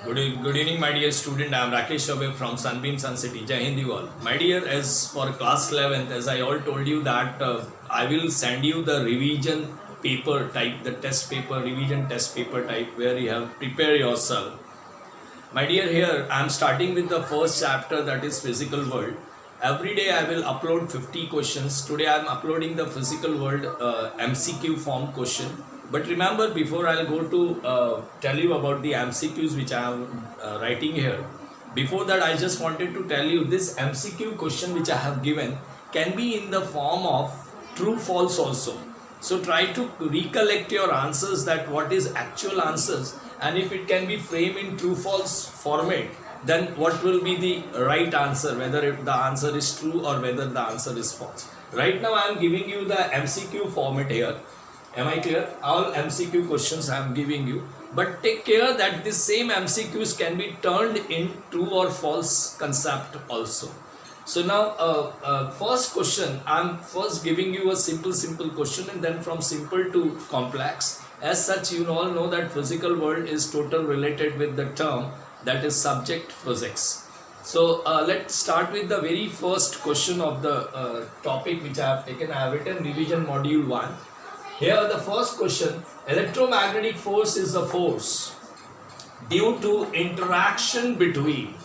Good evening, my dear student. I am Rakesh Chaubey from Sunbeam Sun City. Jai Hind you all. My dear, as for class 11th, as I all told you that I will send you the revision paper type, the test paper, revision test paper type where you have prepare yourself. My dear, here I am starting with the first chapter, that is physical world. Every day I will upload 50 questions. Today I am uploading the physical world MCQ form question. But remember, before I'll go to tell you about the MCQs which I am writing here, before that I just wanted to tell you this MCQ question which I have given can be in the form of true false also. So try to recollect your answers, that what is actual answers, and if it can be framed in true false format, then what will be the right answer, whether the answer is true or whether the answer is false. Right now I am giving you the MCQ format here. Am I clear? All MCQ questions I am giving you, but take care that this same MCQs can be turned in true or false concept also. So now first question, I am first giving you a simple question, and then from simple to complex. As such, you all know that physical world is total related with the term that is subject physics. So let's start with the very first question of the topic which I have taken. I have written revision module 1. Here the first question, electromagnetic force is a force due to interaction between.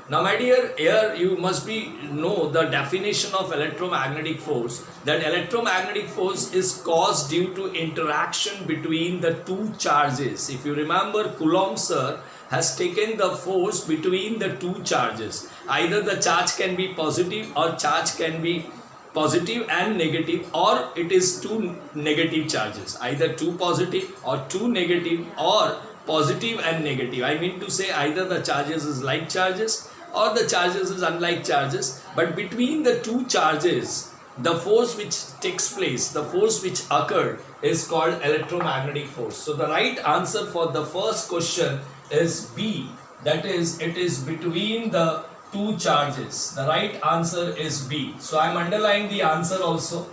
Now my dear, here you must know the definition of electromagnetic force, that electromagnetic force is caused due to interaction between the two charges. If you remember, Coulomb sir has taken the force between the two charges. Either the charge can be positive or charge can be positive and negative, or it is two negative charges, either two positive or two negative, or positive and negative. I mean to say either the charges is like charges or the charges is unlike charges, but between the two charges the force which takes place, the force which occurred, is called electromagnetic force. So the right answer for the first question is B, that is, it is between the two charges. The right answer is B. So I am underlining the answer also.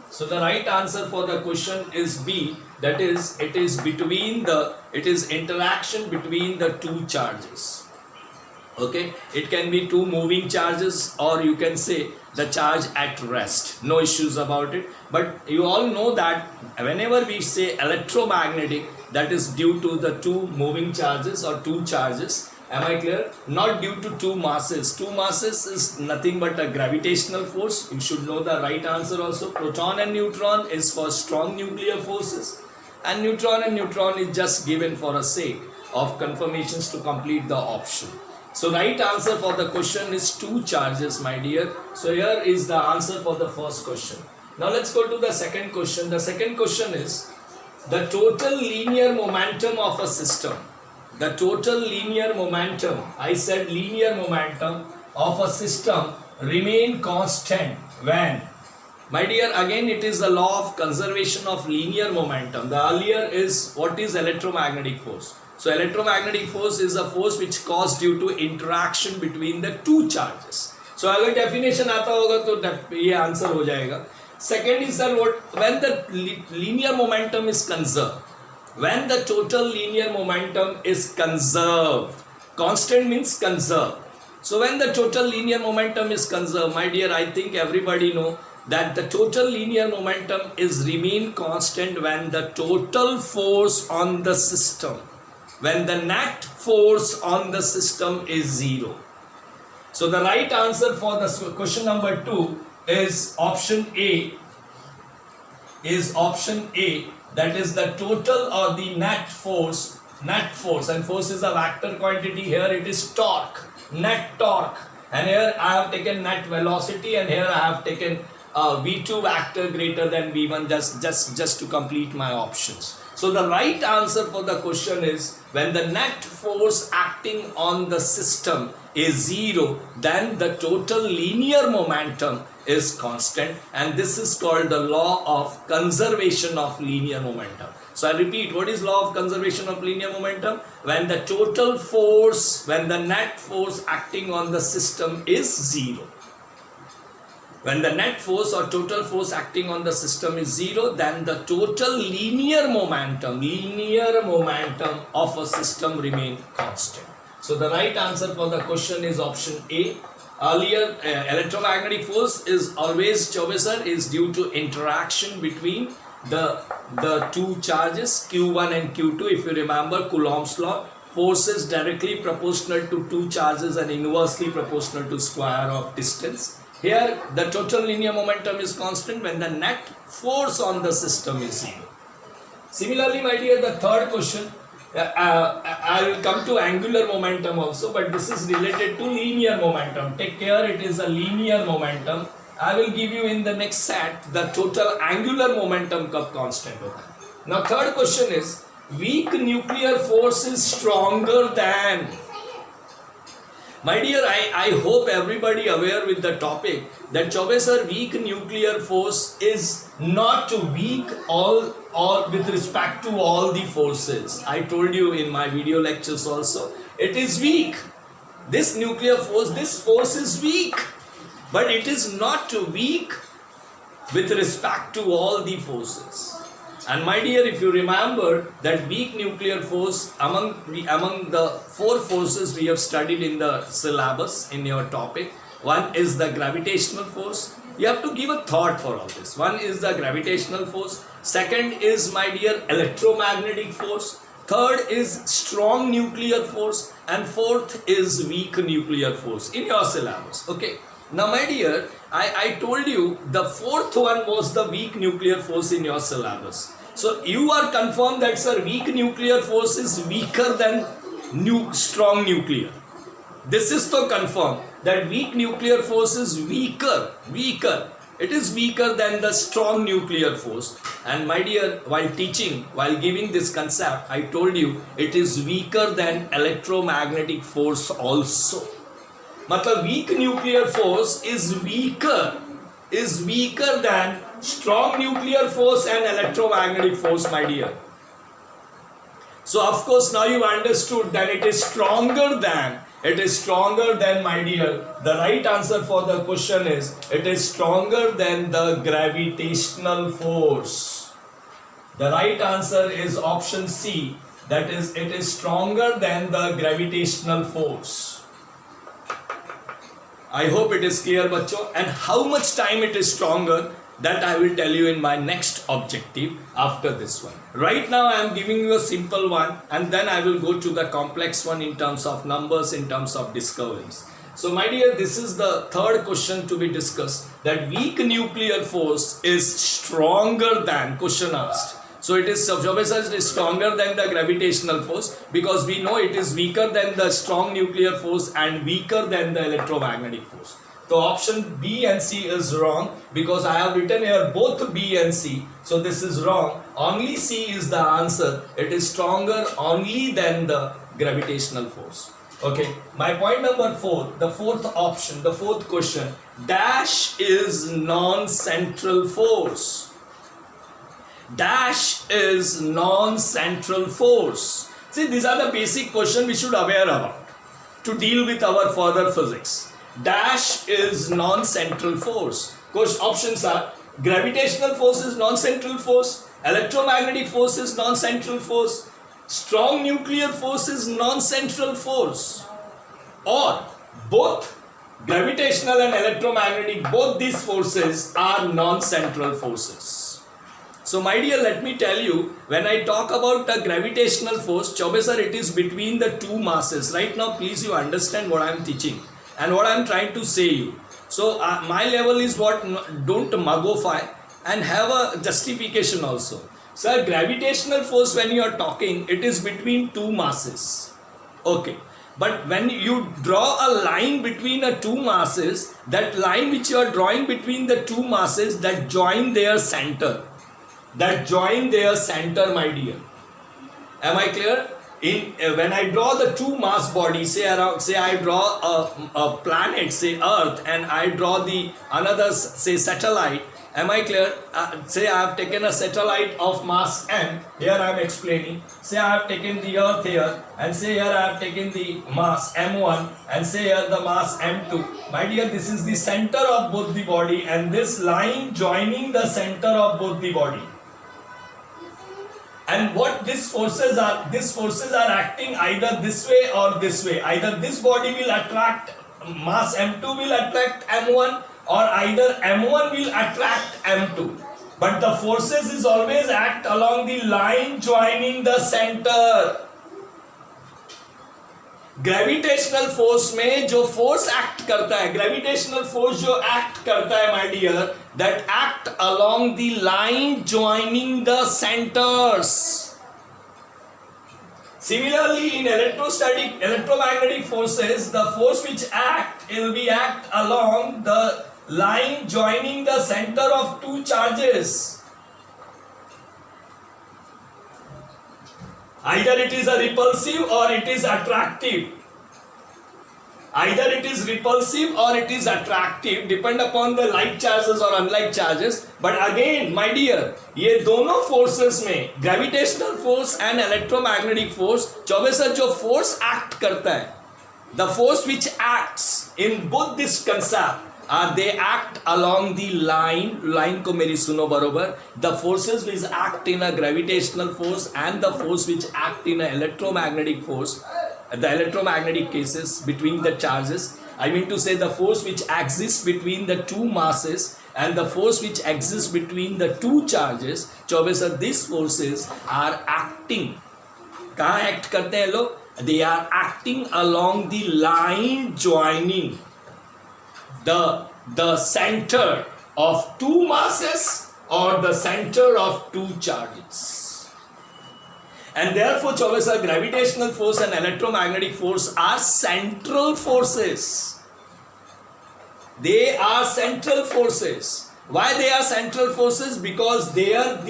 So the right answer for the question is B, that is, it is interaction between the two charges. Okay, it can be two moving charges, or you can say the charge at rest. No issues about it. But you all know that whenever we say electromagnetic, that is due to the two moving charges or two charges. Am I clear? Not due to two masses. Two masses is nothing but a gravitational force. You should know the right answer also. Proton and neutron is for strong nuclear forces, and neutron is just given for a sake of confirmations to complete the option. So right answer for the question is two charges, my dear. So here is the answer for the first question. Now let's go to the second question. The second question is the total linear momentum of a system. The total linear momentum, I said linear momentum of a system remain constant when? My dear, again it is the law of conservation of linear momentum. The earlier is what is electromagnetic force. So electromagnetic force is a force which caused due to interaction between the two charges. So अगर definition आता होगा तो ये answer हो जाएगा. Second is that when the linear momentum is conserved. When the total linear momentum is conserved. Constant means conserved. So when the total linear momentum is conserved, my dear, I think everybody know that the total linear momentum is remain constant when the total force on the system, when the net force on the system is 0. So the right answer for the question number 2 is option A. That is the total or the net force, and force is a vector quantity. Here it is torque, net torque, and here I have taken net velocity, and here I have taken V2 vector greater than V1 just to complete my options. So the right answer for the question is when the net force acting on the system is 0, then the total linear momentum is constant, and this is called the law of conservation of linear momentum. So I repeat, what is law of conservation of linear momentum? When the total force, when the net force acting on the system is 0. When the net force or total force acting on the system is 0, then the total linear momentum of a system remain constant. So the right answer for the question is option A. Earlier, electromagnetic force is always, Chaube sir, is due to interaction between the two charges Q1 and Q2. If you remember Coulomb's law, force is directly proportional to two charges and inversely proportional to square of distance. Here the total linear momentum is constant when the net force on the system is 0. Similarly, my dear, the third question, I will come to angular momentum also, but this is related to linear momentum. Take care, it is a linear momentum. I will give you in the next set the total angular momentum kab constant hota hai. Now third question is, weak nuclear force is stronger than. My dear, I hope everybody aware with the topic that Chaube sir, weak nuclear force is not weak all with respect to all the forces. I told you in my video lectures also, it is weak. This nuclear force, this force is weak, but it is not weak with respect to all the forces. And my dear, if you remember that weak nuclear force among the four forces we have studied in the syllabus in your topic, one is the gravitational force. You have to give a thought for all this. One is the gravitational force. Second is, my dear, electromagnetic force. Third is strong nuclear force. And fourth is weak nuclear force in your syllabus. Okay. Now, my dear, I told you the fourth one was the weak nuclear force in your syllabus. So you are confirmed that, sir, weak nuclear force is weaker than strong nuclear. This is to confirm that weak nuclear force is weaker. It is weaker than the strong nuclear force. And my dear, while teaching, while giving this concept, I told you it is weaker than electromagnetic force also. Matlab weak nuclear force is weaker than strong nuclear force and electromagnetic force, my dear. So of course now you understood that it is stronger than, my dear. The right answer for the question is, it is stronger than the gravitational force. The right answer is option C, that is, it is stronger than the gravitational force. I hope it is clear, bachcho. And how much time it is stronger, that I will tell you in my next objective after this one. Right now I am giving you a simple one, and then I will go to the complex one in terms of numbers, in terms of discoveries. So my dear, this is the third question to be discussed, that weak nuclear force is stronger than, question asked. So it is, it is stronger than the gravitational force, because we know it is weaker than the strong nuclear force and weaker than the electromagnetic force. So option B and C is wrong, because I have written here both B and C. So this is wrong. Only C is the answer. It is stronger only than the gravitational force. Okay. My point number 4, the fourth option, the fourth question. Dash is non-central force. Dash is non-central force. See, these are the basic questions we should aware about to deal with our further physics. Dash is non-central force. Options are, gravitational force is non-central force, electromagnetic force is non-central force, strong nuclear force is non-central force, or both gravitational and electromagnetic, both these forces are non-central forces. So my dear, let me tell you, when I talk about the gravitational force, Chaube sir, it is between the two masses. Right now, please you understand what I am teaching and what I am trying to say you. So my level is what, don't magofy and have a justification also. Sir, gravitational force, when you are talking, it is between two masses. Okay. But when you draw a line between the two masses, that line which you are drawing between the two masses, that join their center. My dear. Am I clear? When I draw the two mass bodies, say I draw a planet, say Earth, and I draw the another, say, satellite, Am I clear? Say I have taken a satellite of mass m. Here I am explaining. Say I have taken the Earth here, and say here I have taken the mass m1, and say here the mass m2. My dear, this is the center of both the body, and this line joining the center of both the body. And what these forces are acting either this way or this way. Either this body will attract mass m2 will attract m1, or either m1 will attract m2. But the forces is always act along the line joining the center. Gravitational force में जो force act करता है, gravitational force जो act करता है my dear, that act along the line joining the centres. Similarly, in electromagnetic forces, the force which will be act along the line joining the center of two charges. Either it is a repulsive or it is attractive. Either it is repulsive or it is attractive, depend upon the like charges or unlike charges. But again, my dear, ये दोनों forces में gravitational force and electromagnetic force, चौबीसर जो force act करता है, the force which acts in both this concept, they act along the line को मेरी सुनो बरोबर. The forces which act in a gravitational force and the force which act in a electromagnetic force, the electromagnetic cases between the charges, I mean to say the force which exists between the two masses and the force which exists between the two charges, चौबीसर these forces are acting. कहाँ act करते हैं लोग? They are acting along the line joining the center of two masses or the center of two charges. And therefore, चौबीसर gravitational force and electromagnetic force are central forces. They are central forces. Why they are central forces? Because both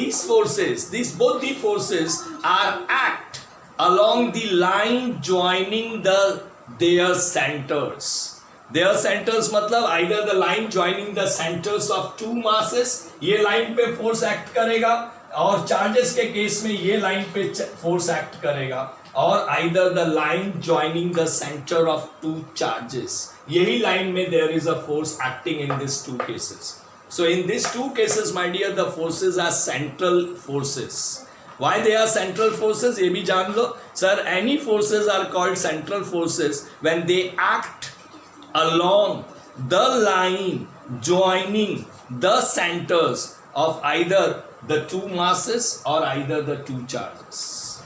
the forces are act along the line joining their centers. Their centers मतलब either the line joining the centers of two masses, ये line पे force act करेगा, और charges के case में ये line पे force act करेगा, और either the line joining the center of two charges, यही line में there is a force acting in these two cases. So in these two cases, my dear, the forces are central forces. Why they are central forces? ये भी जान लो. Sir, any forces are called central forces when they act along the line joining the centers of either the two masses or either the two charges.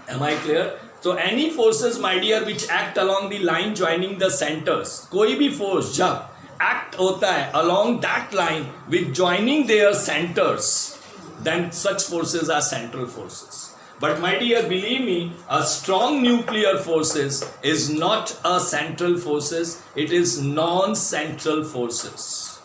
Am I clear? So any forces, my dear, which act along the line joining the centers, कोई भी force जब act होता है along that line with joining their centers, then such forces are central forces. But my dear, believe me, a strong nuclear forces is not a central forces, it is non-central forces.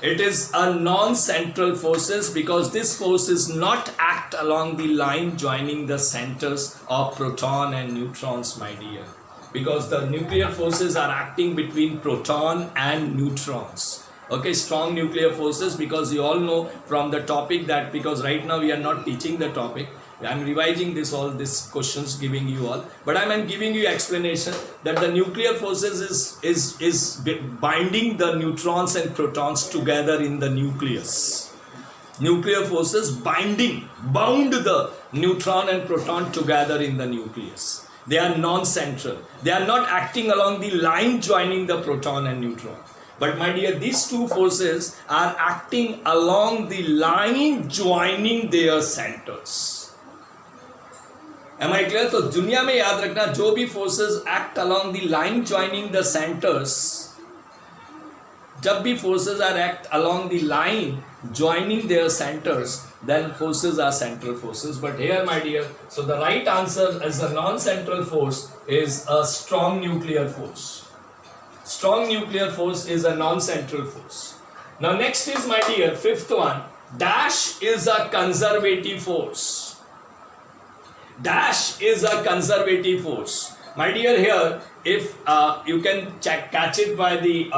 It is a non-central forces because this force is not act along the line joining the centers of proton and neutrons, my dear. Because the nuclear forces are acting between proton and neutrons. Okay, strong nuclear forces, because you all know from the topic that, because right now we are not teaching the topic, I am revising all these questions giving you all, but I am giving you explanation that the nuclear forces is binding the neutrons and protons together in the nucleus. Nuclear forces bound the neutron and proton together in the nucleus. They are non-central. They are not acting along the line joining the proton and neutron. But my dear, these two forces are acting along the line joining their centers. Am I clear? तो दुनिया में याद रखना, जो भी forces act along the line joining the centers, जब भी forces are act along the line joining their centers, then forces are central forces. But here, my dear, so the right answer as a non-central force is a strong nuclear force. Strong nuclear force is a non-central force. Now next is, my dear, fifth one, dash is a conservative force. Dash is a conservative force. My dear, here if you can catch it by the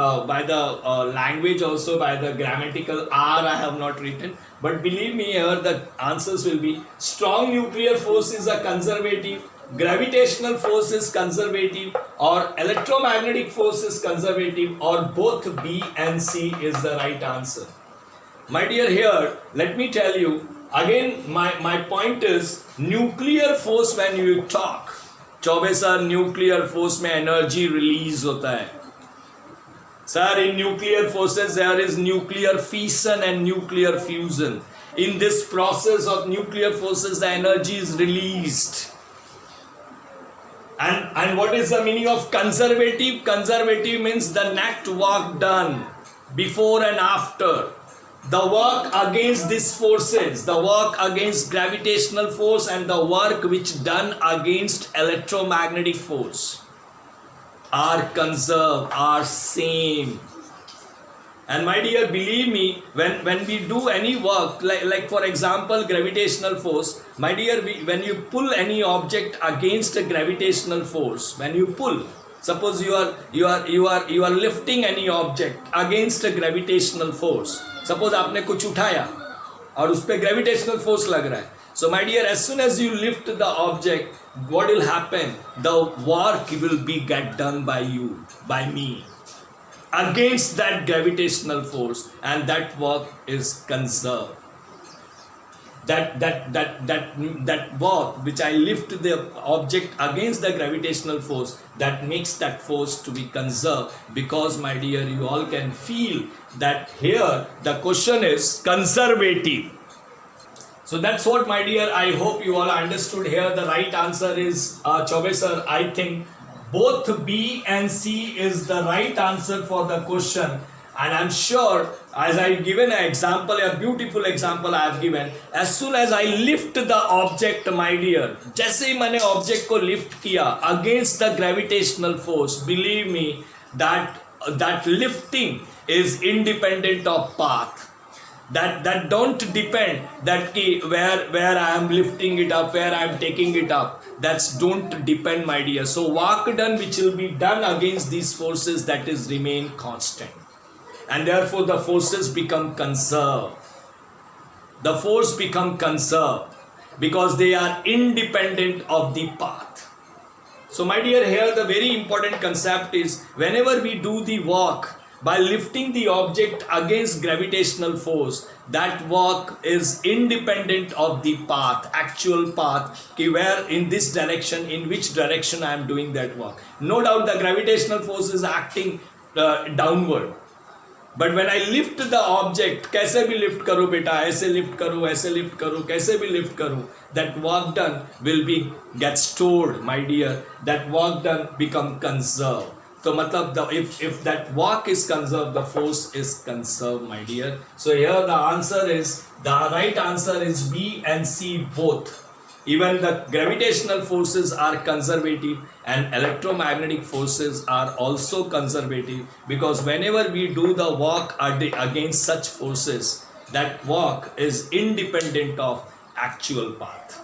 language also, by the grammatical R I have not written, but believe me, here the answers will be: strong nuclear force is a conservative, gravitational force is conservative, or electromagnetic force is conservative, or both B and C is the right answer. My dear, here let me tell you again, my point is nuclear force. When you talk, Chaubey sir nuclear force में energy release होता है sir. In nuclear forces there is nuclear fission and nuclear fusion. In this process of nuclear forces the energy is released. and what is the meaning of conservative? Conservative means the net work done before and after, the work against these forces, the work against gravitational force, and the work which done against electromagnetic force are conserved, are same. And my dear, believe me, when we do any work, like for example gravitational force, my dear, when you pull any object against a gravitational force, when you pull, suppose you are lifting any object against a gravitational force, suppose आपने कुछ उठाया और उस पे gravitational force लग रहा है, so my dear, as soon as you lift the object, what will happen? The work will be get done by you, by me, against that gravitational force, and that work is conserved. That work which I lift the object against the gravitational force, that makes that force to be conserved, because my dear, you all can feel that here the question is conservative. So that's what, my dear, I hope you all understood. Here the right answer is Chaube sir, I think both B and C is the right answer for the question. And I'm sure, as I given an example, a beautiful example I have given, as soon as I lift the object, my dear, जैसे ही मैंने object को lift किया against the gravitational force, believe me that lifting is independent of path. That don't depend that where I am lifting it up, where I am taking it up. That's don't depend, my dear. So work done which will be done against these forces, that is remain constant. And therefore the forces become conserved. The force become conserved because they are independent of the path. So my dear, here the very important concept is, whenever we do the work by lifting the object against gravitational force, that work is independent of the path, actual path, where in this direction, in which direction I am doing that work. No doubt the gravitational force is acting downward. But when I lift the object, कैसे भी lift करो बेटा, ऐसे lift करो, ऐसे lift करो, कैसे भी lift करो, that work done will be get stored, my dear. That work done become conserved. So matlab if that work is conserved, the force is conserved, my dear. So here the answer is, the right answer is B and C both. Even the gravitational forces are conservative and electromagnetic forces are also conservative, because whenever we do the work against such forces, that work is independent of actual path.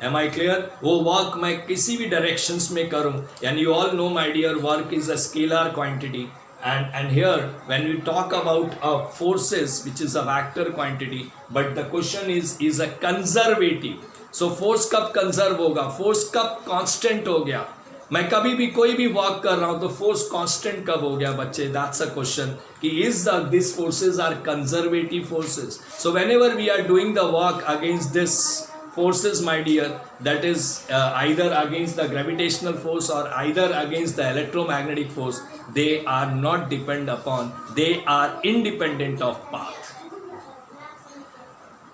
Am I clear? वो work मैं किसी भी directions में करूँ, and you all know, my dear, work is a scalar quantity. And here when we talk about forces, which is a vector quantity, but the question is a conservative. So force कब conserve होगा, force कब constant हो गया? मैं कभी भी कोई भी work कर रहा हूँ तो force constant कब हो गया बच्चे? That's a question. कि these forces are conservative forces. So whenever we are doing the work against this forces, my dear, that is either against the gravitational force or either against the electromagnetic force, they are not depend upon, they are independent of path.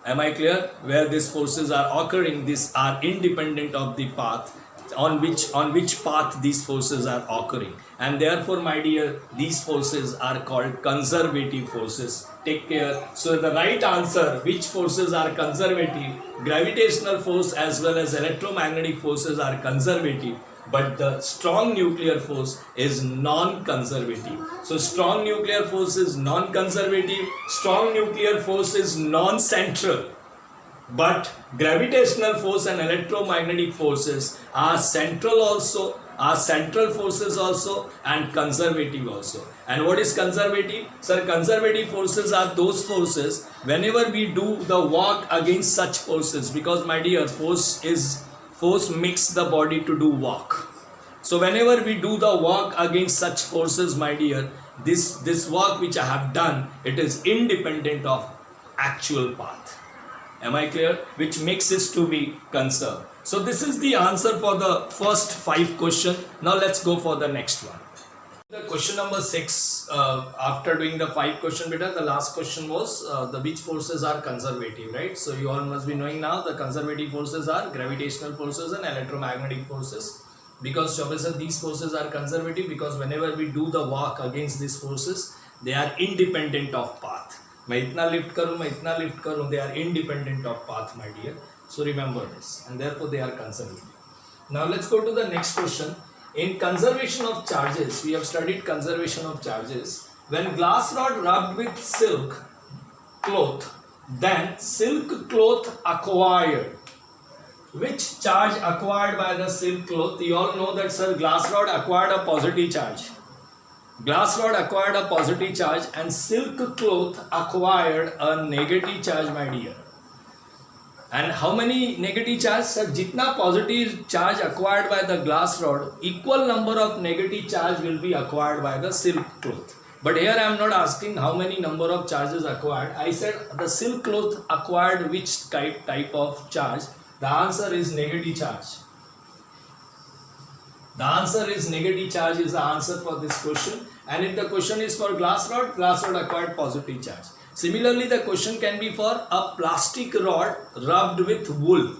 Am I clear? Where these forces are occurring, these are independent of the path on which path these forces are occurring. And therefore, my dear, these forces are called conservative forces. Take care. So the right answer, which forces are conservative? Gravitational force as well as electromagnetic forces are conservative, but the strong nuclear force is non-conservative. So strong nuclear force is non-conservative, strong nuclear force is non-central, but gravitational force and electromagnetic forces are central also are central forces also and conservative also. And what is conservative? Sir, conservative forces are those forces whenever we do the work against such forces, because my dear, force makes the body to do work. So whenever we do the work against such forces, my dear, this work which I have done, it is independent of actual path. Am I clear? Which makes it to be conserved. So this is the answer for the first 5 questions. Now let's go for the next one. The question number 6, after doing the 5 question beta, the last question was the which forces are conservative, right? So you all must be knowing now the conservative forces are gravitational forces and electromagnetic forces. Because Chaubey, these forces are conservative because whenever we do the work against these forces, they are independent of path. मैं इतना lift करूँ, they are independent of path, my dear. So remember this, and therefore they are conservative. Now let's go to the next question. In conservation of charges, we have studied conservation of charges. When glass rod rubbed with silk cloth, then silk cloth acquired. Which charge acquired by the silk cloth? You all know that, sir, glass rod acquired a positive charge. Glass rod acquired a positive charge and silk cloth acquired a negative charge, my dear. And how many negative charge? Sir, jitna positive charge acquired by the glass rod, equal number of negative charge will be acquired by the silk cloth. But here I am not asking how many number of charges acquired. I said the silk cloth acquired which type of charge. The answer is negative charge. The answer is negative charge is the answer for this question. And if the question is for glass rod acquired positive charge. Similarly, the question can be for a plastic rod rubbed with wool.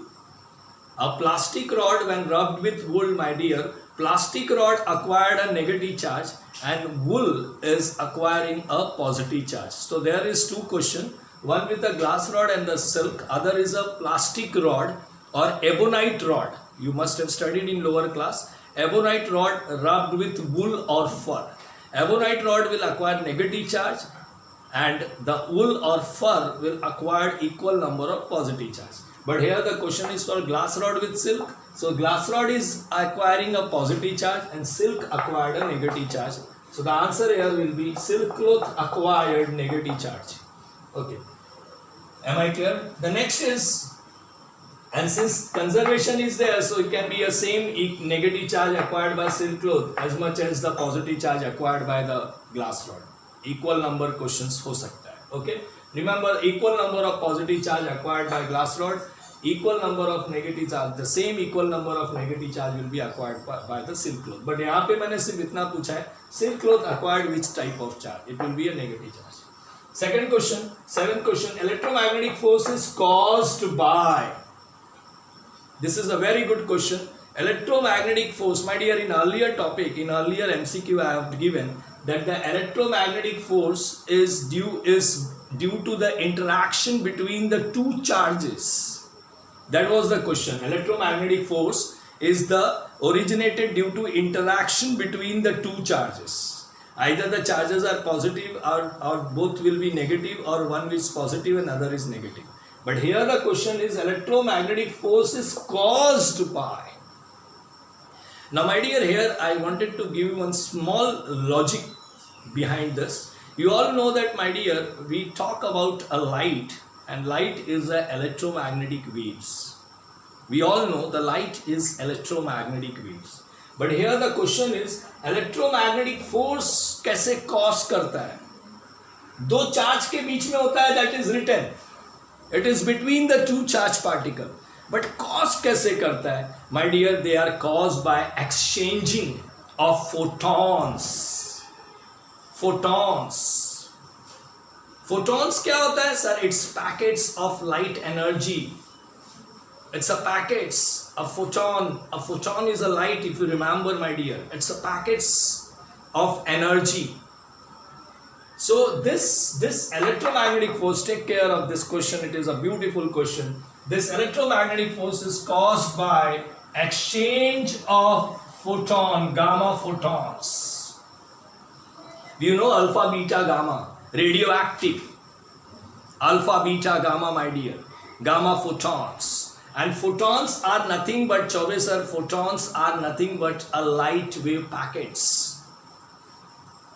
A plastic rod when rubbed with wool, my dear, plastic rod acquired a negative charge and wool is acquiring a positive charge. So there is 2 questions. One with the glass rod and the silk, other is a plastic rod or ebonite rod. You must have studied in lower class. Ebonite rod rubbed with wool or fur. Ebonite rod will acquire negative charge and the wool or fur will acquire equal number of positive charge. But here the question is for glass rod with silk. So glass rod is acquiring a positive charge and silk acquired a negative charge. So the answer here will be silk cloth acquired negative charge. Okay. Am I clear? The next is, and since conservation is there, so it can be a same negative charge acquired by silk cloth as much as the positive charge acquired by the glass rod. Equal number questions हो सकता है. Okay. Remember, equal number of positive charge acquired by glass rod, equal number of negative charge, the same equal number of negative charge will be acquired by the silk cloth. But यहाँ पे मैंने सिर्फ इतना पूछा है, silk cloth acquired which type of charge? It will be a negative charge. Second question, 7th question, electromagnetic force is caused by. This is a very good question. Electromagnetic force, my dear, in earlier topic, in earlier MCQ I have given that the electromagnetic force is due to the interaction between the 2 charges. That was the question. Electromagnetic force is the originated due to interaction between the 2 charges. Either the charges are positive or both will be negative, or one is positive and other is negative. But here the question is electromagnetic force is caused by. Now my dear, here I wanted to give you one small logic behind this. You all know that, my dear, we talk about a light, and light is a electromagnetic waves. We all know the light is electromagnetic waves. But here the question is electromagnetic force कैसे cause करता है? 2 charge के बीच में होता है, that is written. It is between the 2 charge particle. But cause कैसे करता है? My dear, they are caused by exchanging of photons. Photons. Photons क्या होता है? Sir, it's packets of light energy. It's a packets, a photon. A photon is a light, if you remember, my dear. It's a packets of energy. So this electromagnetic force, take care of this question. It is a beautiful question. This electromagnetic force is caused by exchange of photon, gamma photons. Do you know alpha, beta, gamma? Radioactive. Alpha, beta, gamma, my dear. Gamma photons. And photons are nothing but, Chaube sir, photons are nothing but a light wave packets.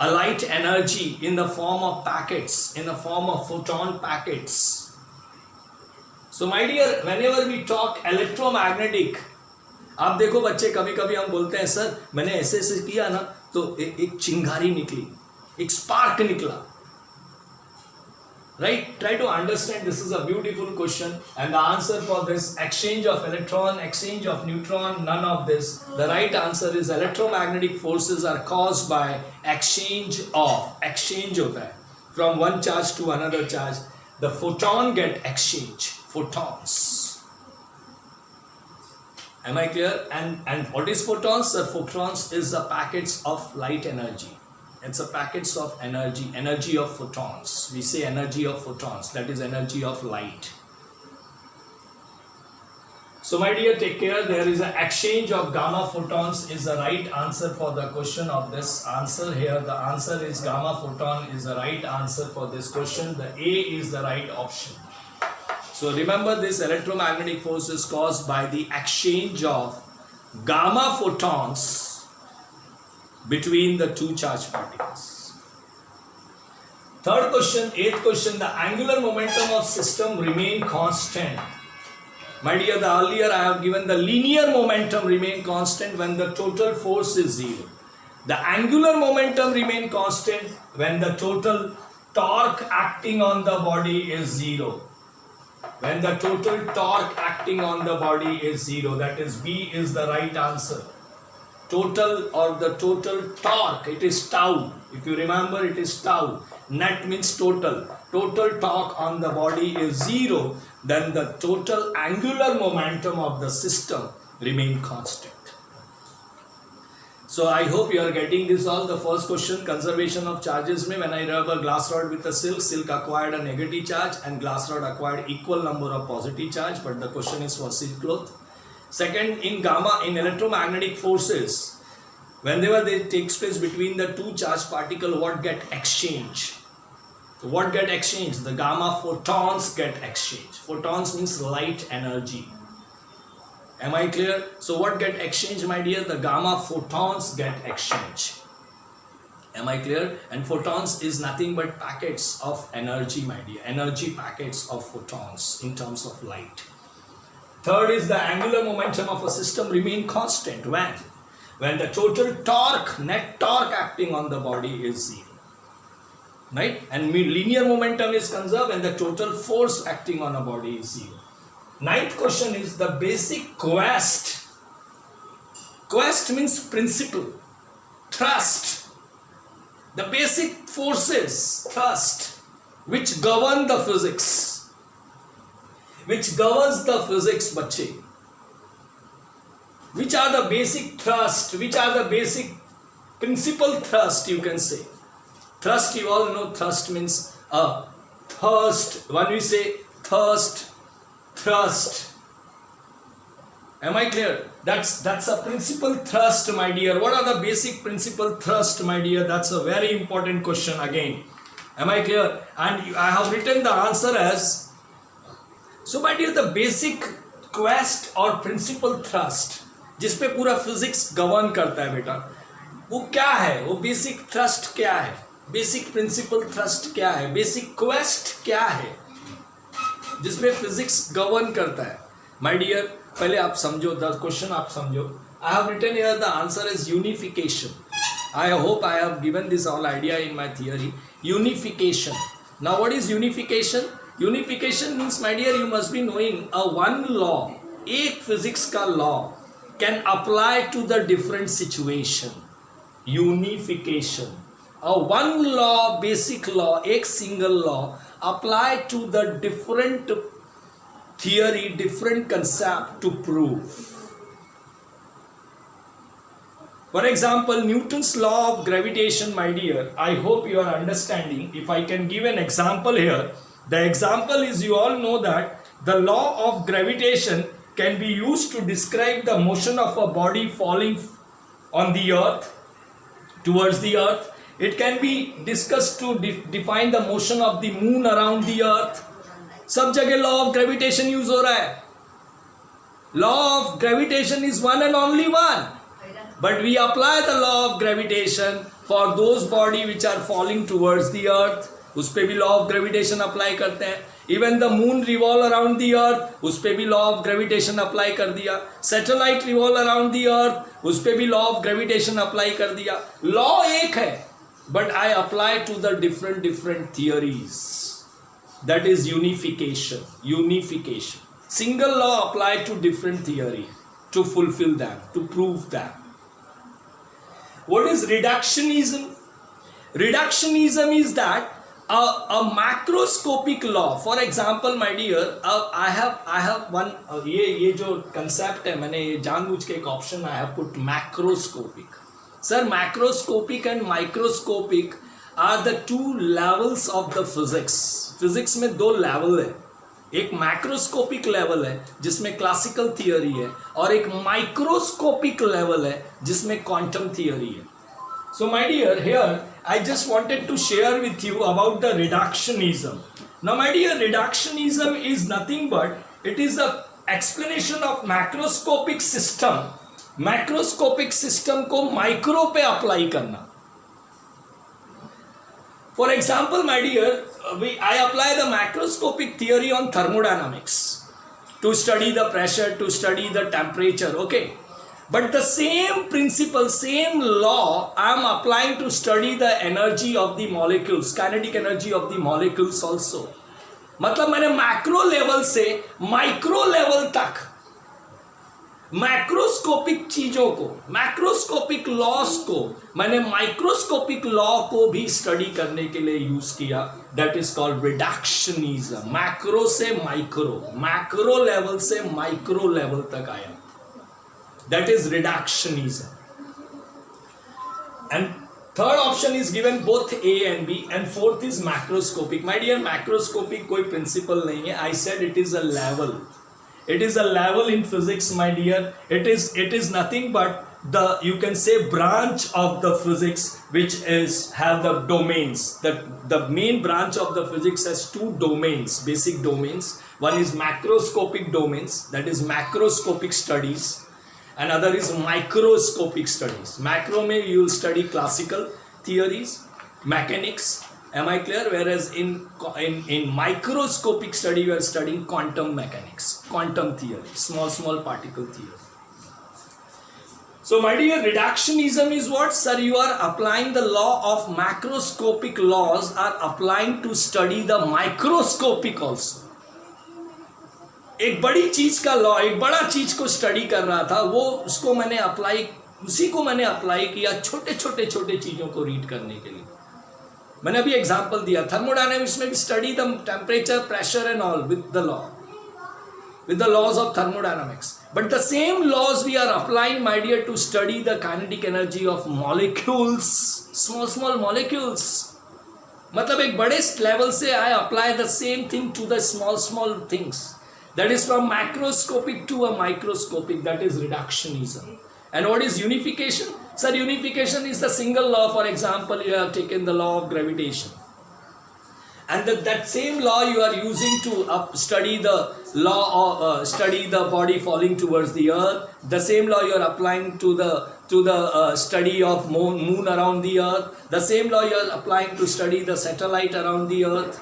A light energy in the form of packets, in the form of photon packets. So my dear, whenever we talk electromagnetic, आप देखो बच्चे, कभी कभी हम बोलते हैं sir मैंने ऐसे ऐसे किया ना तो एक चिंगारी निकली, एक स्पार्क निकला. Right? Try to understand. This is a beautiful question, and the answer for this, exchange of electron, exchange of neutron, none of this. The right answer is electromagnetic forces are caused by exchange होता है from one charge to another charge. The photon get exchange, photons. Am I clear? And what is photons? The photons is the packets of light energy. It's a packets of energy of photons. We say energy of photons, that is energy of light. So my dear, take care. There is an exchange of gamma photons is the right answer for the question of this answer here. The answer is gamma photon is the right answer for this question. The A is the right option. So remember, this electromagnetic force is caused by the exchange of gamma photons between the two charged particles. Third question, eighth question, the angular momentum of system remain constant. My dear, the earlier I have given the linear momentum remain constant when the total force is 0. The angular momentum remain constant when the total torque acting on the body is 0. When the total torque acting on the body is 0, that is B is the right answer. Total or the total torque, it is tau. If you remember, it is tau. Net means total. Total torque on the body is 0, then the total angular momentum of the system remain constant. So I hope you are getting this all. The first question, conservation of charges mein, when I rub a glass rod with a silk acquired a negative charge and glass rod acquired equal number of positive charge, but the question is for silk cloth. Second, in electromagnetic forces, whenever they takes place between the two charged particle, what get exchanged? So what get exchanged? The gamma photons get exchanged. Photons means light energy. Am I clear? So what get exchanged, my dear? The gamma photons get exchanged. Am I clear? And photons is nothing but packets of energy, my dear. Energy packets of photons in terms of light. Third is the angular momentum of a system remain constant. When the total torque, net torque acting on the body is 0. Right? And linear momentum is conserved when the total force acting on a body is 0. Ninth question is the basic quest. Quest means principle, thrust. The basic forces, thrust, which govern the physics. Which governs the physics, bache. Which are the basic thrust, which are the basic principal thrust, you can say. Thrust, you all know, thrust means a thirst. When we say thirst, thrust. Am I clear? That's a principal thrust, my dear. What are the basic principal thrust, my dear? That's a very important question again. Am I clear? And I have written the answer as, so my dear, the basic quest or principal thrust, जिस पे पूरा physics govern करता है बेटा, वो क्या है? वो basic thrust क्या है? Basic principal thrust क्या है? Basic quest क्या है? जिसमें फिजिक्स गवर्न करता है. माय डियर, पहले आप समझो, द क्वेश्चन आप समझो. I have written here the answer is unification. I hope I have given this all idea in my theory. Unification. Now what is unification? Unification means, my dear, you must be knowing a one law, एक physics का law can apply to the different situation. Unification, a one law, basic law, एक single law apply to the different theory, different concept to prove. For example, Newton's law of gravitation, my dear, I hope you are understanding. If I can give an example here, the example is, you all know that the law of gravitation can be used to describe the motion of a body falling on the earth, towards the earth. It can be discussed to define the motion of the moon around the earth. सब जगह law of gravitation use हो रहा है. Law of gravitation is one and only one. But we apply the law of gravitation for those body which are falling towards the earth. उस पे भी law of gravitation apply करते हैं. Even the moon revolve around the earth, उस पे भी law of gravitation apply कर दिया. Satellite revolve around the earth, उस पे भी law of gravitation apply कर दिया. Law एक है, but I apply to the different theories. That is unification. Unification. Single law applied to different theory to fulfill them, to prove them. What is reductionism? Reductionism is that a macroscopic law. For example, my dear, I have one. ये जो concept है, मैंने जानबूझ के एक option I have put macroscopic. Sir, macroscopic and microscopic are the two levels of the physics. Physics में दो level है. एक मैक्रोस्कोपिक लेवल है जिसमें क्लासिकल थियोरी है और एक माइक्रोस्कोपिक लेवल है जिसमें क्वांटम थियोरी है. So my dear, here I just wanted to share with you about the reductionism. Now my dear, reductionism is nothing but it is the explanation of macroscopic system. Macroscopic system को micro पे apply करना. For example, my dear, I apply the macroscopic theory on thermodynamics to study the pressure, to study the temperature, okay? But the same principle, same law, I am applying to study the energy of the molecules, kinetic energy of the molecules also. मतलब मैंने macro level से micro level तक macroscopic चीजों को, macroscopic loss को मैंने microscopic law को भी स्टडी करने के लिए यूज किया. That is called reductionism. Macro से माइक्रो, मैक्रो लेवल से माइक्रो लेवल तक आया. That is reductionism. And third option is given both a and b, and fourth is macroscopic. My dear, macroscopic कोई principle नहीं है. I said it is a level. It is a level in physics, my dear. It is nothing but the, you can say, branch of the physics which is have the domains. The main branch of the physics has two domains, basic domains. One is macroscopic domains, that is macroscopic studies. Another is microscopic studies. Macro mein you will study classical theories, mechanics. Am I clear? Whereas in microscopic study you are studying quantum mechanics, quantum theory, small particle theory. So my dear, reductionism is what? Sir, you are applying the law of macroscopic laws are applying to study the microscopic also. एक बड़ी चीज का law, एक बड़ा चीज को study कर रहा था, वो उसको मैंने अप्लाई, उसी को मैंने अप्लाई किया छोटे चीजों को रीड करने के लिए. मैंने अभी एग्जांपल दिया, थर्मोडायनेमिक्स में भी study the temperature, pressure and all with the law, with the laws of thermodynamics. But the same laws we are applying, my dear, to study the kinetic energy of molecules, small molecules. मतलब एक बड़े level से I apply the same thing to the small things. That is from macroscopic to a microscopic. That is reductionism. And what is unification? Sir, unification is the single law. For example, you have taken the law of gravitation. And that same law you are using to study the law of study the body falling towards the earth. The same law you are applying to the study of moon around the earth. The same law you are applying to study the satellite around the earth.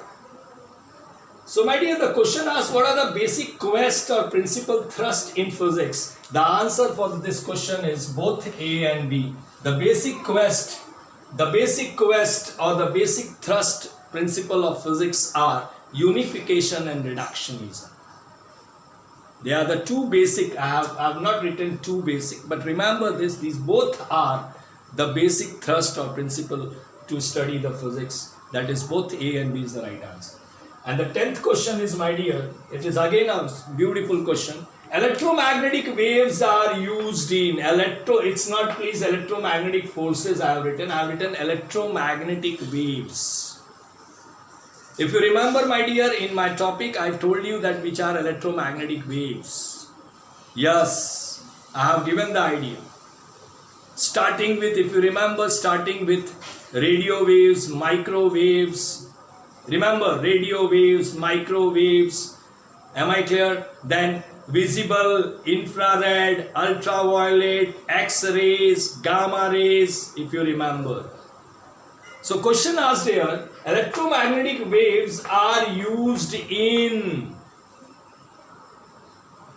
So my dear, the question asks, what are the basic quest or principal thrust in physics? The answer for this question is both A and B. The basic quest or the basic thrust principle of physics are unification and reductionism. They are the two basic. I have not written two basic, but remember this, these both are the basic thrust or principle to study the physics. That is, both A and B is the right answer. And the 10th question is, my dear, it is again a beautiful question. Electromagnetic waves are used in it's not please electromagnetic forces I have written electromagnetic waves. If you remember, my dear, in my topic I told you that which are electromagnetic waves. Yes, I have given the idea. Starting with, if you remember, starting with radio waves, microwaves. Remember, radio waves, microwaves. Am I clear? Then visible, infrared, ultraviolet, X-rays, gamma rays, if you remember. So question asked here, electromagnetic waves are used in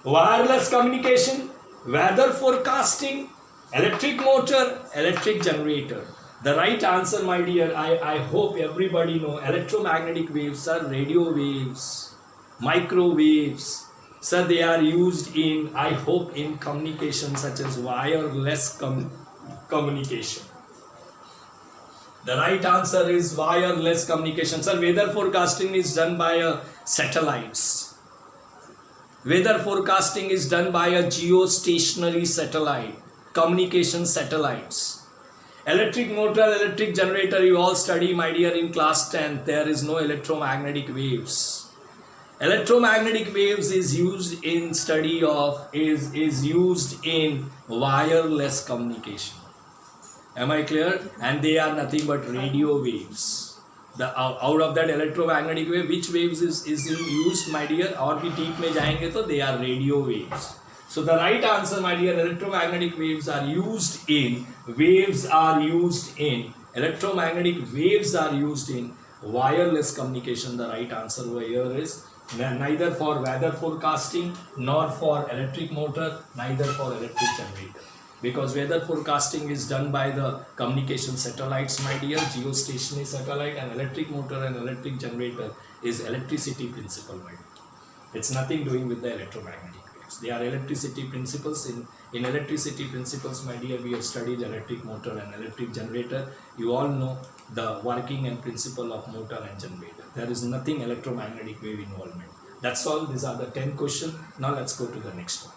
wireless communication, weather forecasting, electric motor, electric generator. The right answer, my dear, I hope everybody know, electromagnetic waves are radio waves, microwaves. Sir, they are used in, I hope, in communication such as wireless communication. The right answer is wireless communication. Sir, weather forecasting is done by satellites. Weather forecasting is done by a geostationary satellite, communication satellites. Electric motor, electric generator, you all study, my dear, in class 10. There is no electromagnetic waves. Electromagnetic waves is used in study of, is used in wireless communication. Am I clear? And they are nothing but radio waves. Out of that electromagnetic wave, which waves is used, my dear? और भी deep में जाएंगे तो they are radio waves. So the right answer, my dear, electromagnetic waves are used in electromagnetic waves are used in wireless communication. The right answer over here is neither for weather forecasting, nor for electric motor, neither for electric generator. Because weather forecasting is done by the communication satellites, my dear, geostationary satellite, and electric motor and electric generator is electricity principle, my dear. It's nothing doing with the electromagnetic waves. They are electricity principles. In electricity principles, my dear, we have studied electric motor and electric generator. You all know the working and principle of motor and generator. There is nothing electromagnetic wave involvement. That's all. These are the 10 questions. Now let's go to the next one.